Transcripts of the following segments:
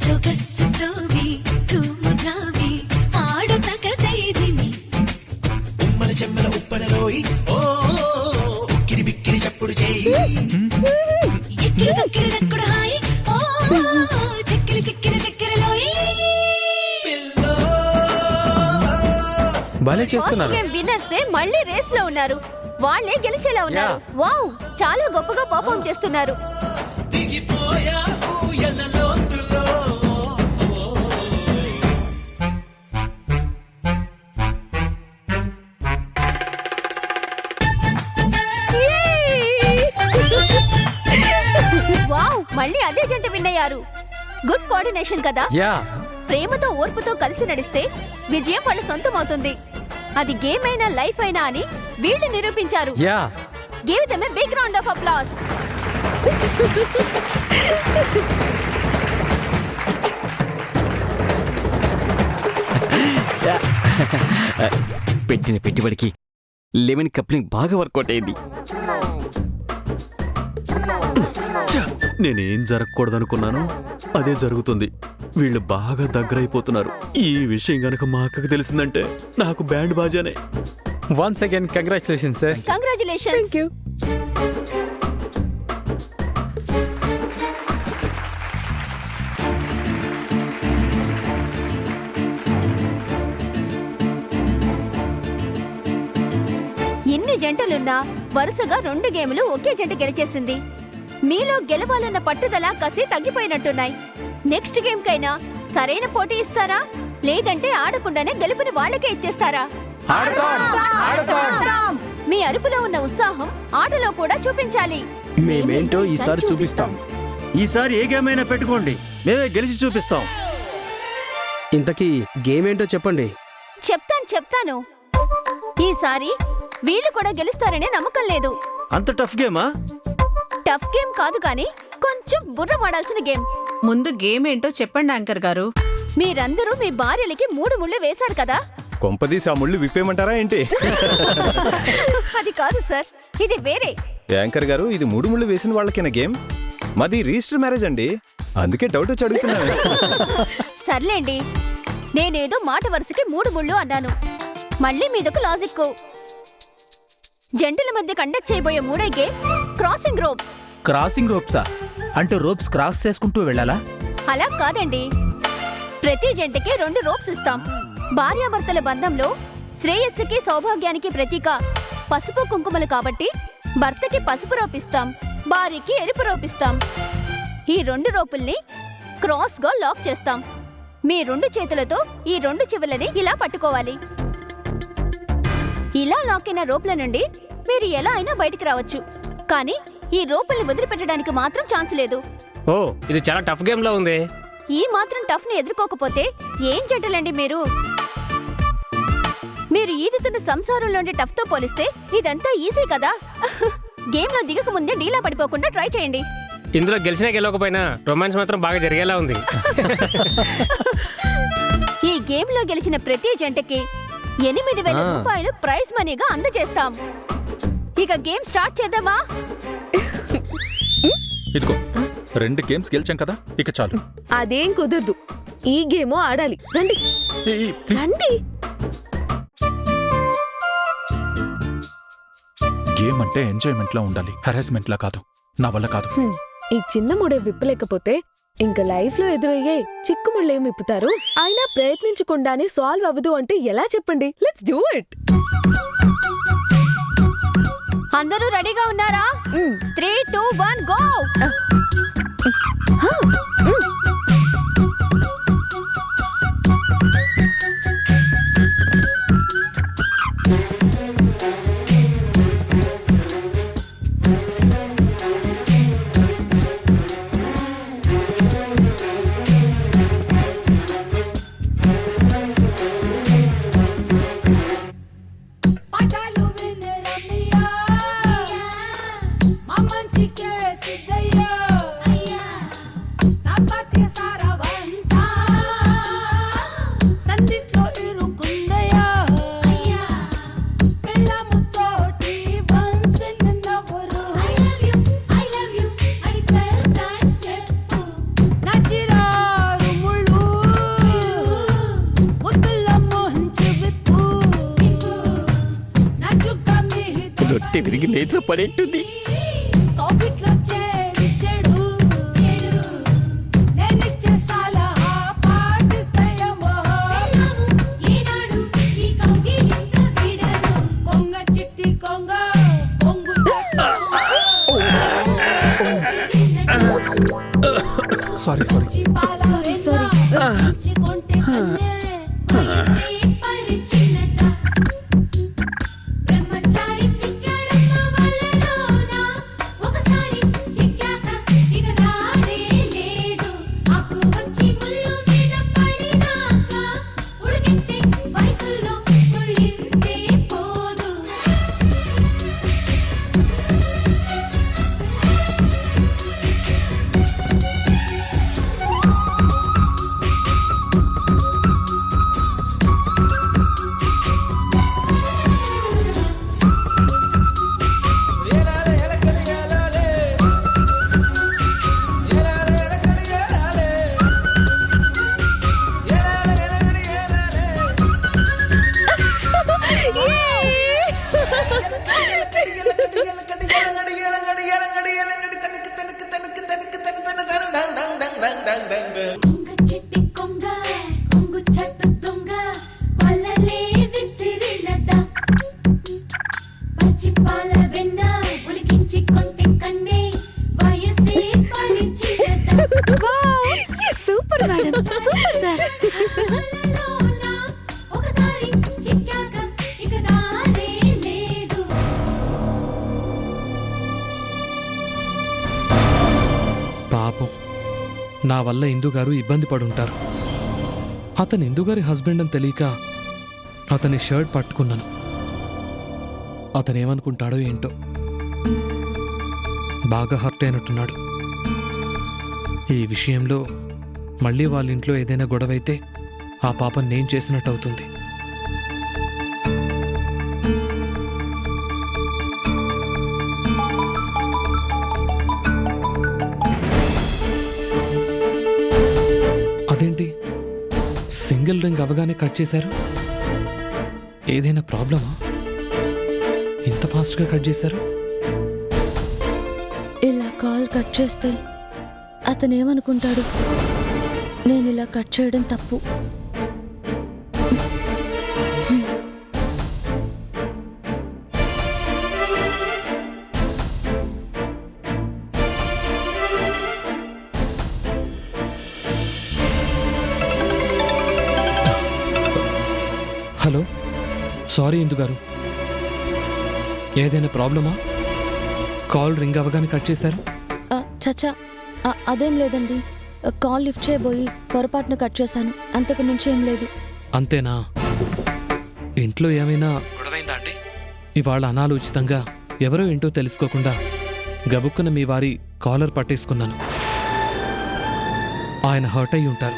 సొగసుతోవి తుముదావి ఆడతగదైదిమి ఉమ్మల చెమ్మల ఉప్పలలోయి ఓ ఉక్కిరి బిక్కిరి చప్పుడు చేయి ఎక్కిరి దక్కిరి దక్కుడు హాయి ఓ చక్కెర చక్కెర చక్కెరలోయి భలే చేస్తున్నారు. గేమ్ విన్నర్సే మళ్ళీ రేస్ లో ఉన్నారు. వాళ్ళే గెలిచేలా ఉన్నారు. వావ్, చాలా గొప్పగా పర్ఫార్మ్ చేస్తున్నారు. దిగిపోయా ఊయల లోతులో వావ్, మళ్ళీ అదే జంట విన్ అయ్యారు. గుడ్ కోఆర్డినేషన్ కదా. యా ప్రేమతో ఓర్పుతో కలిసి నడిస్తే విజయం వాళ్ళ సొంతం అవుతుంది. అది గేమ్ అయినా లైఫ్ అయినా అని వీళ్ళు నిరూపించారు. Yeah give them a big round of applause. పెట్టిన పెట్టుబడికి లెమన్ కప్లింగ్ బాగా వర్కౌట్ అయింది. నేనేం జరగకూడదనుకున్నానో అదే జరుగుతుంది. వీళ్ళు బాగా దగ్గరైపోతున్నారు. ఈ విషయం గనక మా అక్కకు తెలిసిందంటే నాకు బ్యాండ్ బాజానే. Once again congratulation sir. Congratulations. Thank you. ఎన్ని జంటలున్నా వరుసగా 2 గేములు ఒకే జంట గెలిచేసింది. మీలో గెలవాలన్న పట్టుదల కసి తగ్గిపోయినట్టున్నాయి. నెక్స్ట్ గేమ్ కైనా సరైన పోటీ ఇస్తారా, లేదంటే ఆడకుండానే గెలుపుని వాళ్ళకే ఇచ్చేస్తారా? మీ అరుపులో ఉన్న ఉత్సాహం ఆటలో కూడా చూపించాలి. మేమేంటో ఈసారి చూపిస్తాం. ఈసారి ఏ గేమ్ అయినా పెట్టుకోండి, మేమే గెలిచి చూపిస్తాం. ఇంతకీ గేమ్ ఏంటో చెప్పండి. చెప్తాను. ఈసారి వీళ్ళు కూడా గెలుస్తారనే నమ్మకం లేదు. అంత టఫ్ గేమా? టఫ్ గేమ్ కాదు కానీ కొంచెం బుర్ర వాడాల్సిన గేమ్. ముందు గేమ్ ఏంటో చెప్పండి యాంకర్ గారు. మీరందరూ మీ భార్యలకి 3 ముళ్ళు వేశారు కదా. కొంపదీసి ఆ ముళ్ళు విప్పేయమంటారా ఏంటి? అది కాదు సార్, ఇది వేరే. యాంకర్ గారు, ఇది 3 ముళ్ళు వేసిన వాళ్ళకేనా గేమ్? మాది రిజిస్టర్ మ్యారేజ్ అండి, అందుకే డౌట్ వచ్చి అడుగుతున్నాను. సర్లేండి, నేనేదో మాట వరుసకి 3 ముళ్ళు అన్నాను. మళ్ళీ మీదొక లాజిక్. జంటల మధ్య కండక్ట్ చేయబోయే 3వ గేమ్ క్రాసింగ్ రోప్స్. క్రాసింగ్ రోప్సా? అంటే రోప్స్ క్రాస్ చేసుకుంటూ వెళ్ళాలా? అలా కాదండి, ప్రతి జంటకి 2 రోప్స్ ఇస్తాం. భార్యాభర్తల బంధంలో శ్రేయస్సుకి సౌభాగ్యానికి ప్రతీక పసుపు కుంకుమలు కాబట్టి భర్తకి పసుపు రోపిస్తాం, భార్యకి ఎరుపు రోపిస్తాం. ఈ 2 రోపుల్ని క్రాస్ గా లాక్ చేస్తాం. మీ 2 చేతులతో ఈ 2 చివరలని ఇలా పట్టుకోవాలి. ఇలా లాక్ అయిన రోప్ల నుండి మీరు ఎలా అయినా బయటికి రావచ్చు. కానీ ఈ రోపుల్ని వదిలిపెట్టడానికి మాత్రం ఛాన్స్ లేదు. ఓ, ఇది చాలా టఫ్ గేమ్ లా ఉంది. ఈ మాత్రం టఫ్ ని ఎదుర్కోకపోతే ఏం జంటలండి మీరు? మీరు ఈదుతున్న సంసారంలోని టఫ్ తో పోలిస్తే ఇదంతా ఈజీ కదా. గేమ్ లో దిగక ముందే డీలా పడిపోకుండా ట్రై చేయండి. ఇందులో గెలిచినా గెలవకపోయినా రొమాన్స్ మాత్రం బాగా జరిగేలా ఉంది. ఈ గేమ్ లో గెలిచిన ప్రతి జంటకి 8,000 రూపాయలు ప్రైజ్ మనీగా అందజేస్తాం. ఇక గేమ్ స్టార్ట్ చేద్దామా? ఇదిగో 2 గేమ్స్ గెలిచాం కదా, ఇక చాలు. అదేం కుదరదు, ఈ గేమ్ ఆడాలి. రండి రండి. గేమ్ అంటే ఎంజాయ్మెంట్ లా ఉండాలి, హెరాస్మెంట్ లా కాదు. నా వల్ల కాదు. ఈ చిన్న ముడే విప్పలేకపోతే ఇంకా లైఫ్ లో ఎదురయ్యే చిక్కుముళ్ళేం విప్పుతారు? అయినా ప్రయత్నించకుండానే సాల్వ్ అవ్వదు అంటే ఎలా చెప్పండి? Let's do it. అందరూ రెడీగా ఉన్నారా? 3, 2, 1 గో. పటాలు వినరమియా మా మంచికే సిద్ధయ్యా నా పతి చూస్తుంటే విరిగి నేతిలో పడేట్టుంది. కోకిట్లో చెడు నేనిచ్చే సలహా పాటిస్తాయేమో. ఈనాడు ఈ కౌగిలింత వీడదు. కొంగ చిట్టి కొంగ కొంగు సారీ కొంటే కన్నే వయసే పరిచినత. బ్రహ్మచారి చిక్కాడమ్మ వలలోన. ఒకసారి చిక్కాక ఇక దారే లేదు. ఆకు వచ్చి ముళ్ళు మీద పడినాక ఉడికితే వయసులో తుళ్ళింతే పోదు. కొంగ చిట్టి కొంగ కొంగు చట్టు దొంగ వలలే విసిరినద. పచ్చి పాల వెన్న ఉలికించి కొంటే కన్నే వయసే పరిచినద. Super madam, super sir. వలలోన ఒకసారి చిక్కాక ఇక దారే లేదు. పాపం, నా వల్ల ఇందు గారు ఇబ్బంది పడుంటారు. అతను ఇందు గారి హస్బెండ్ అని తెలియక అతని షర్ట్ పట్టుకున్నాను. అతను ఏమనుకుంటాడో ఏంటో, బాగా హర్ట్ అయినట్టున్నాడు. ఈ విషయంలో మళ్ళీ వాళ్ళ ఇంట్లో ఏదైనా గొడవ అయితే ఆ పాపం నేను చేసినట్టు అవుతుంది. అదేంటి, సింగిల్ రింగ్ అవగానే కట్ చేశారు? ఏదైనా ప్రాబ్లమా? ఇంత ఫాస్ట్గా కట్ చేశారు? ఇలా కాల్ కట్ చేస్తే అతను ఏమనుకుంటాడు? నేను ఇలా కట్ చేయడం తప్పు. హలో, సారీ ఇందు గారు, ఏదైనా ప్రాబ్లమా? కాల్ రింగ్ అవ్వగానే కట్ చేశారు? చచ్చా, అదేం లేదండి. కాల్ లిఫ్ట్ చేయబోయి పొరపాటున కట్ చేశాను, అంతకు మించి ఏం లేదు. అంతేనా? ఇంట్లో ఏమైనా గొడవైందా అండి? ఇవాళ అనాలోచితంగా ఎవరో ఏంటో తెలుసుకోకుండా గబుక్కున మీ వారి కాలర్ పట్టేసుకున్నాను. ఆయన హర్ట్ అయి ఉంటారు.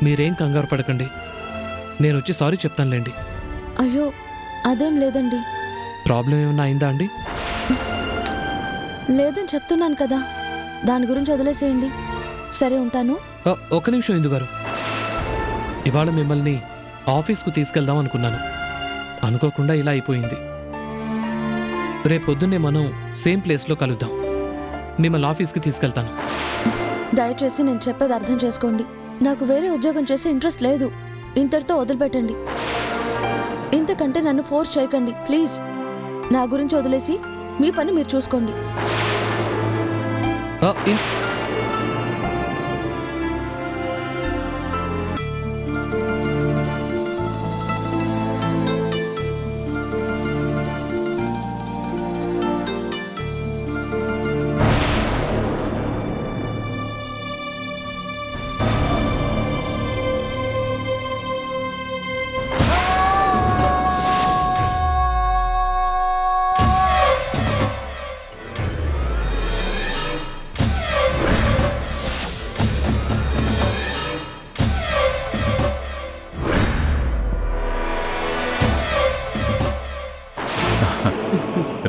మీరేం కంగారు పడకండి, నేను వచ్చి సారీ చెప్తానులేండి. అయ్యో, అదేం లేదండి. ప్రాబ్లం ఏమైనా అయిందా అండి? లేదని చెప్తున్నాను కదా, దాని గురించి వదిలేసేయండి. సరే, ఉంటాను. ఒక్క నిమిషం ఇందు గారు, ఇవాళ మిమ్మల్ని ఆఫీస్కు తీసుకెళ్దాం అనుకున్నాను. అనుకోకుండా ఇలా అయిపోయింది. రేపు పొద్దున్నే మనం సేమ్ ప్లేస్లో కలుద్దాం. మిమ్మల్ని ఆఫీస్కి తీసుకెళ్తాను. దయచేసి నేను చెప్పేది అర్థం చేసుకోండి. నాకు వేరే ఉద్యోగం చేసే ఇంట్రెస్ట్ లేదు. ఇంతటితో వదిలిపెట్టండి. ఇంతకంటే నన్ను ఫోర్స్ చేయకండి ప్లీజ్. నా గురించి వదిలేసి మీ పని మీరు చూసుకోండి.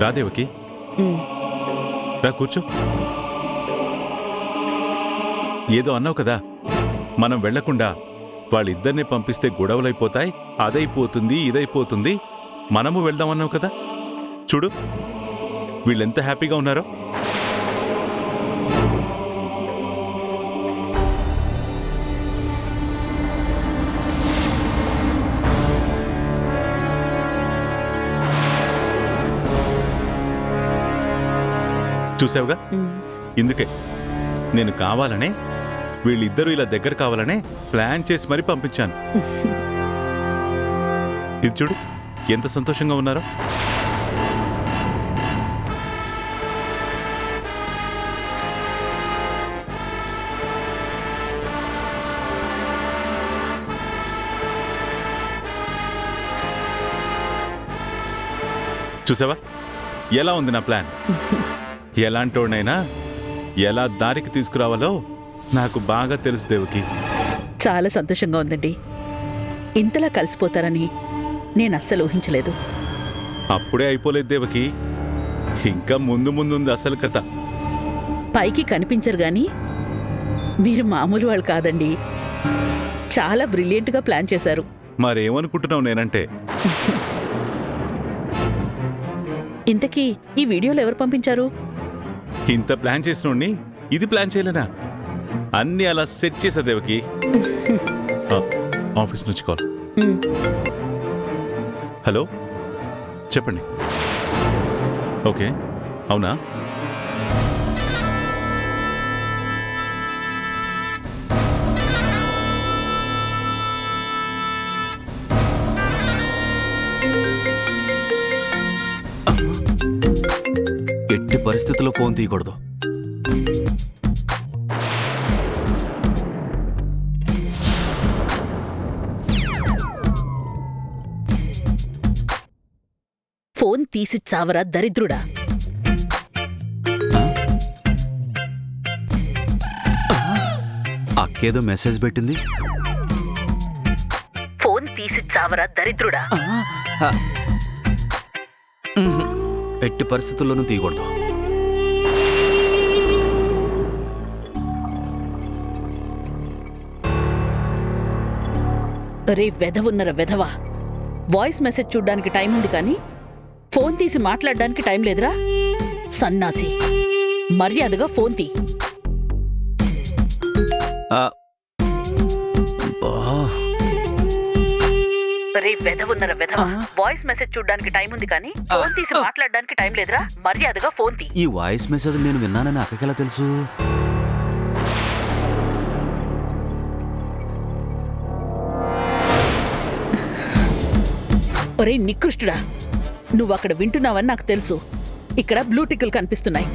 రాదేవకి, రా కూర్చో. ఏదో అన్నావు కదా, మనం వెళ్లకుండా వాళ్ళిద్దరిని పంపిస్తే గొడవలైపోతాయి, అదైపోతుంది ఇదైపోతుంది, మనము వెళ్దామన్నావు కదా. చూడు వీళ్ళెంత హ్యాపీగా ఉన్నారో. చూసావుగా, ఇందుకే నేను కావాలనే వీళ్ళిద్దరూ ఇలా దగ్గర కావాలనే ప్లాన్ చేసి మరీ పంపించాను. ఇది చూడు ఎంత సంతోషంగా ఉన్నారో. చూసావా ఎలా ఉంది నా ప్లాన్? ఎలాంటోడైనా ఎలా దారికి తీసుకురావాలో నాకు బాగా తెలుసు దేవకి. చాలా సంతోషంగా ఉందండి. ఇంతలా కలిసిపోతారని నేను అస్సలు ఊహించలేదు. అప్పుడే అయిపోలేదు దేవకి, ఇంకా ముందు ముందుంది అసలు కథ. పైకి కనిపించరు గాని మీరు మామూలు వాళ్ళు కాదండి. చాలా బ్రిలియంట్గా ప్లాన్ చేశారు. మరేమనుకుంటున్నావు నేనంటే? ఇంతకీ ఈ వీడియోలు ఎవరు పంపించారు? ఇంత ప్లాన్ చేసినోడ్ని ఇది ప్లాన్ చేయలేనా? అన్ని అలా సెట్ చేసా దేవకి. ఆఫీస్ నుంచి కాల్. హలో, చెప్పండి. ఓకే, అవునా? ఎట్టి పరిస్థితుల్లో ఫోన్ తీయకూడదు. ఫోన్ తీసి చావరా దరిద్రుడా. అక్కేదో మెసేజ్ పెట్టింది. ఫోన్ తీసి చావరా దరిద్రుడా. ఎట్టి పరిస్థితుల్లోనూ తీయకూడదు. రే వెధవున్నర వెధవా, వాయిస్ మెసేజ్ చూడ్డానికి టైం ఉంది కానీ ఫోన్ తీసి మాట్లాడడానికి టైం లేదురా. సన్నాసి, మర్యాదగా ఫోన్ తీ. రే వెధవున్నర వెధవా, వాయిస్ మెసేజ్ చూడ్డానికి టైం ఉంది కానీ ఫోన్ తీసి మాట్లాడడానికి టైం లేదురా. మర్యాదగా ఫోన్ తీ. ఈ వాయిస్ మెసేజ్ నేను విన్నానని అక్కకెలా తెలుసు? ఒరే నికృష్టుడా, నువ్వు అక్కడ వింటున్నావని నాకు తెలుసు. ఇక్కడ బ్లూ టిక్కులు కనిపిస్తున్నాయి.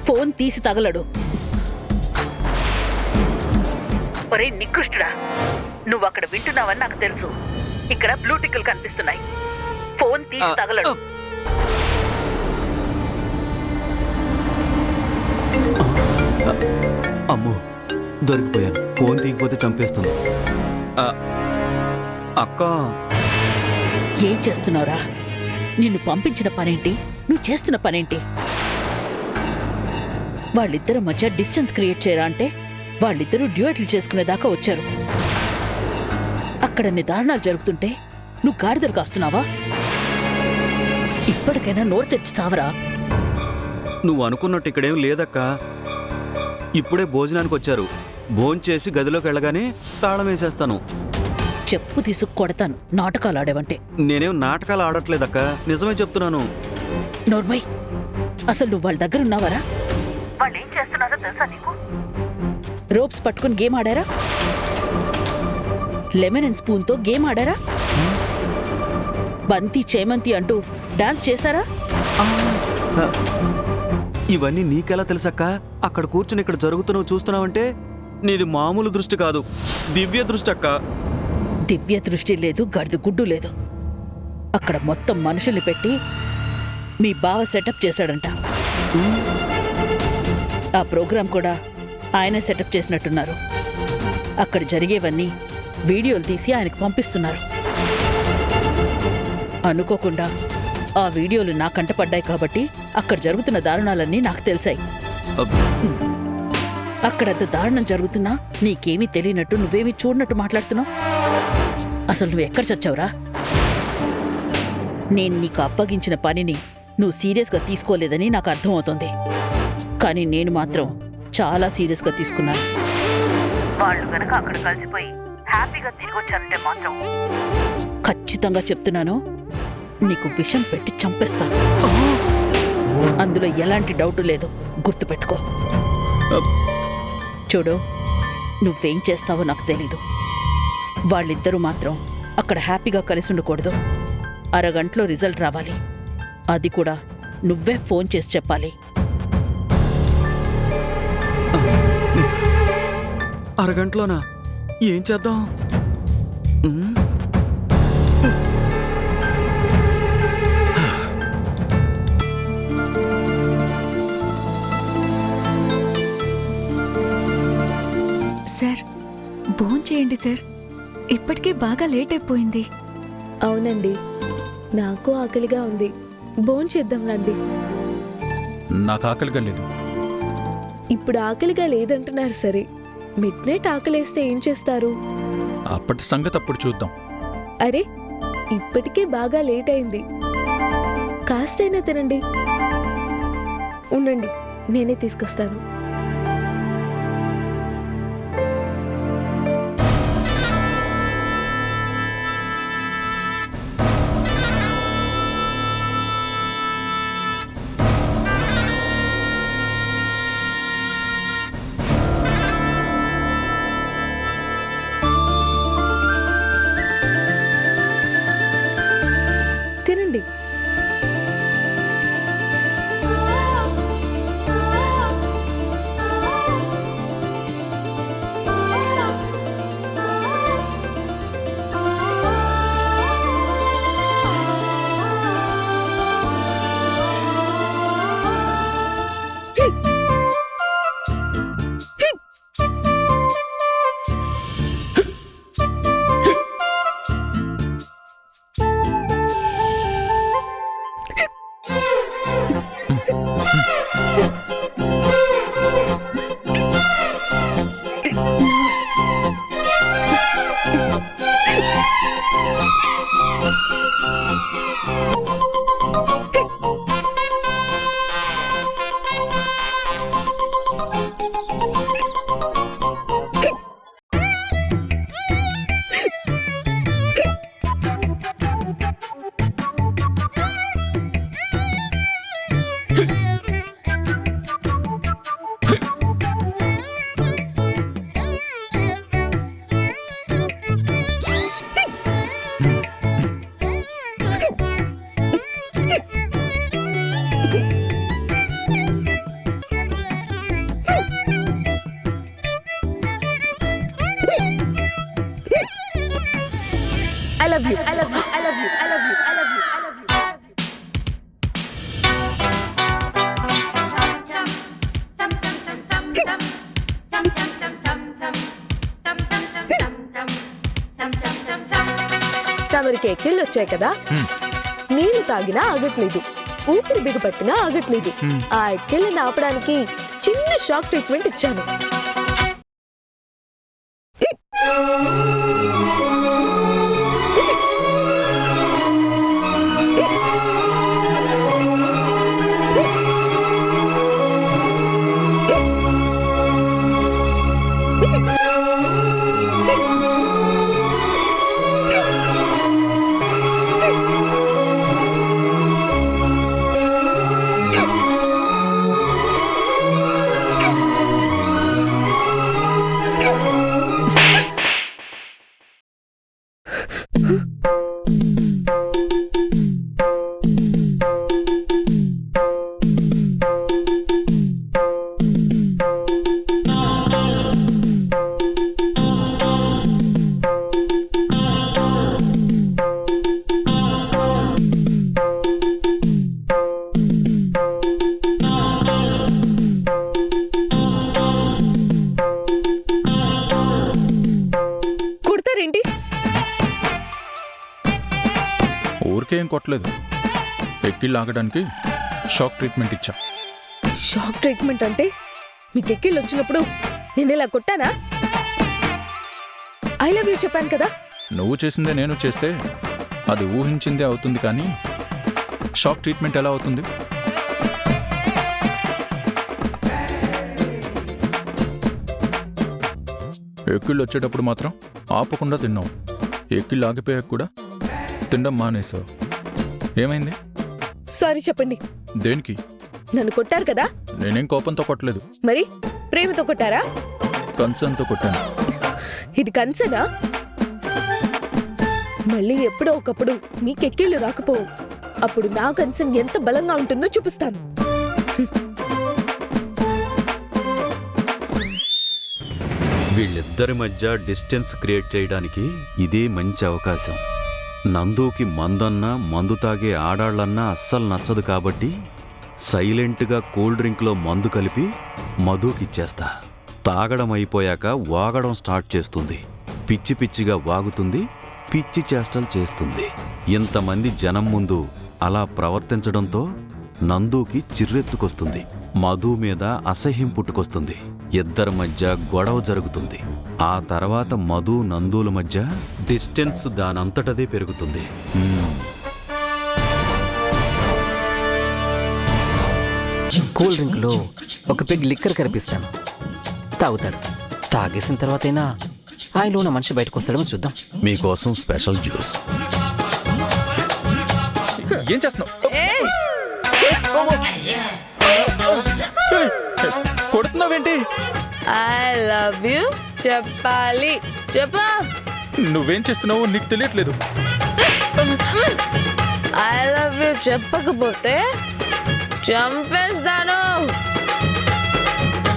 ఫోన్ తీసి తగలడు. ఒరే నికృష్టుడా, నువ్వు అక్కడ వింటున్నావని నాకు తెలుసు. ఇక్కడ బ్లూ టిక్కులు కనిపిస్తున్నాయి. ఫోన్ తీసి తగలడు. అమ్మో, దొరికిపోయాను. ఫోన్ తీయకపోతే చంపేస్తుంది. అక్క, ఏం చేస్తున్నావురా? నిన్ను పంపించిన పనేంటి? నువ్వు చేస్తున్న పనేంటి? వాళ్ళిద్దరి మధ్య డిస్టెన్స్ క్రియేట్ చేయరా అంటే వాళ్ళిద్దరూ డ్యూయట్లు చేసుకునేదాకా వచ్చారు. అక్కడ దారుణాలు జరుగుతుంటే నువ్వు గాడిదలు కాస్తున్నావా? ఇప్పటికైనా నోరు తెరిచి చావరా. నువ్వు అనుకున్నట్టు ఇక్కడేం లేదక్క. ఇప్పుడే భోజనానికి వచ్చారు. భోంచేసి గదిలోకి వెళ్ళగానే తాళం వేసేస్తాను. చెప్పు తీసుకు కొడతాను నాటకాలు ఆడేవంటే. నేనేం నాటకాలు ఆడట్లేదక్క, నిజమే చెప్తున్నాను. నోర్మై, అసలు నువ్వు వాళ్ళ దగ్గర ఉన్నావరా? వాళ్ళు ఏం చేస్తున్నారో తెలుసా నీకు? రోప్స్ పట్టుకుని గేమ్ ఆడారా? లెమన్ అండ్ స్పూన్తో గేమ్ ఆడారా? బంతి చేమంతి అంటూ డాన్స్ చేశారా? ఇవన్నీ నీకెలా తెలుసక్క? అక్కడ కూర్చుని ఇక్కడ జరుగుతున్నావు చూస్తున్నావంటే నీది మామూలు దృష్టి కాదు, దివ్య దృష్టి అక్క. దివ్య దృష్టి లేదు, గడిద గుడ్డు లేదు. అక్కడ మొత్తం మనుషుల్ని పెట్టి మీ బావ సెటప్ చేశాడంట. ఆ ప్రోగ్రాం కూడా ఆయనే సెటప్ చేసినట్టున్నారు. అక్కడ జరిగేవన్నీ వీడియోలు తీసి ఆయనకు పంపిస్తున్నారు. అనుకోకుండా ఆ వీడియోలు నా కంటపడ్డాయి కాబట్టి అక్కడ జరుగుతున్న దారుణాలన్నీ నాకు తెలిసాయి. అక్కడంత దారుణం జరుగుతున్నా నీకేమీ తెలియనట్టు, నువ్వేమీ చూడనట్టు మాట్లాడుతున్నావు. అసలు నువ్వు ఎక్కడ చచ్చావురా? నేను నీకు అప్పగించిన పనిని నువ్వు సీరియస్గా తీసుకోలేదని నాకు అర్థమవుతుంది. కానీ నేను మాత్రం చాలా సీరియస్గా తీసుకున్నాను. వాళ్ళు గనక అక్కడ కలిసిపోయి హ్యాపీగా తిరిగి వచ్చారంటే మాత్రం ఖచ్చితంగా చెప్తున్నాను, నీకు విషం పెట్టి చంపేస్తాను. అందులో ఎలాంటి డౌట్ లేదు, గుర్తుపెట్టుకో. చూడు, నువ్వేం చేస్తావో నాకు తెలీదు. వాళ్ళిద్దరూ మాత్రం అక్కడ హ్యాపీగా కలిసి ఉండకూడదు. అరగంటలో రిజల్ట్ రావాలి. అది కూడా నువ్వే ఫోన్ చేసి చెప్పాలి. అరగంటలోనా? ఏం చేద్దాం? సార్, భోంచేయండి సార్. ఇప్పటికే బాగా లేట్ అయిపోయింది. అవునండి, నాకు ఆకలిగా ఉంది. భోంచేద్దాం రండి. నాకు ఆకలిగా లేదు. ఇప్పుడు ఆకలిగా లేదంటున్నారు సరే, మిడ్ నైట్ ఆకలేస్తే ఏం చేస్తారు? అప్పటి సంగతి అప్పుడు చూద్దాం. అరే, ఇప్పటికే బాగా లేట్ అయింది. కాస్తైనా తినండి. ఉండండి, నేనే తీసుకొస్తాను. తినండి. I love you. I love you. I love you. I love you. I love you. I love you. తమరికి ఎక్కిళ్ళు వచ్చాయి కదా, నీళ్లు తాగినా ఆగట్లేదు, ఊపిరి బిగపట్టినా ఆగట్లేదు. ఆ ఎక్కిళ్ళని ఆపడానికి చిన్న షాక్ ట్రీట్మెంట్ ఇచ్చాను. కుడతారేంటి? ఊరికేం కొట్టలేదు, ఎక్కిళ్ళు ఆగడానికి షాక్ ట్రీట్మెంట్ ఇచ్చా. షాక్ ట్రీట్మెంట్ అంటే మీకు ఎక్కిళ్ళు వచ్చినప్పుడు నేను ఇలా కొట్టానా? ఐ లవ్ యూ చెప్పాను కదా. నువ్వు చేసిందే నేను చేస్తే అది ఊహించిందే అవుతుంది, కానీ షాక్ ట్రీట్మెంట్ ఎలా అవుతుంది? ఎక్కిళ్ళు వచ్చేటప్పుడు మాత్రం ఆపకుండా తిన్నావు, ఎక్కిళ్ళు ఆగిపోయాక కూడా తినడం మానేసావు. ఏమైంది? సారీ చెప్పండి. దేనికి? నన్ను కొట్టారు కదా, నేనేం కోపంతో కొట్టలేదు, మరి ప్రేమతో కొట్టారా? కన్సర్న్తో కొట్టాను. ఇది కన్సనా? మళ్ళీ ఎప్పుడో ఒకప్పుడు మీకెక్కిళ్ళు రాకపోవు. అప్పుడు నా కన్సర్న్ ఎంత బలంగా ఉంటుందో చూపిస్తాను. వీళ్ళిద్దరి మధ్య డిస్టెన్స్ క్రియేట్ చేయడానికి ఇదే మంచి అవకాశం. నందుకి మందన్నా మందు తాగే ఆడాళ్ళన్నా అస్సలు నచ్చదు కాబట్టి సైలెంట్గా కూల్ డ్రింక్లో మందు కలిపి మధుకిచ్చేస్తా. తాగడం అయిపోయాక వాగడం స్టార్ట్ చేస్తుంది. పిచ్చి పిచ్చిగా వాగుతుంది, పిచ్చి చేష్టలు చేస్తుంది. ఇంతమంది జనం ముందు అలా ప్రవర్తించడంతో నందుకి చిర్రెత్తుకొస్తుంది. మధు మీద అసహ్యం పుట్టుకొస్తుంది. ఇద్దరి మధ్య గొడవ జరుగుతుంది. ఆ తర్వాత మధు నందుల మధ్య డిస్టెన్స్ దానంతటదే పెరుగుతుంది. కూల్ డ్రింక్లో ఒక పెగ్ లిక్కర్ కనిపిస్తాను, తాగుతాడు. తాగేసిన తర్వాతైనా ఆయనలో ఉన్న మనిషి బయటకు వస్తాడేమో చూద్దాం. మీకోసం స్పెషల్ జ్యూస్. ఏం చేస్తున్నావు? కొడుతున్నావేంటి? ఐ లవ్ యూ చెప్పాలి. చెప్పా. నువ్వేం చేస్తున్నావో నీకు తెలియట్లేదు. ఐ లవ్ యూ చెప్పకపోతే చంపేస్తా.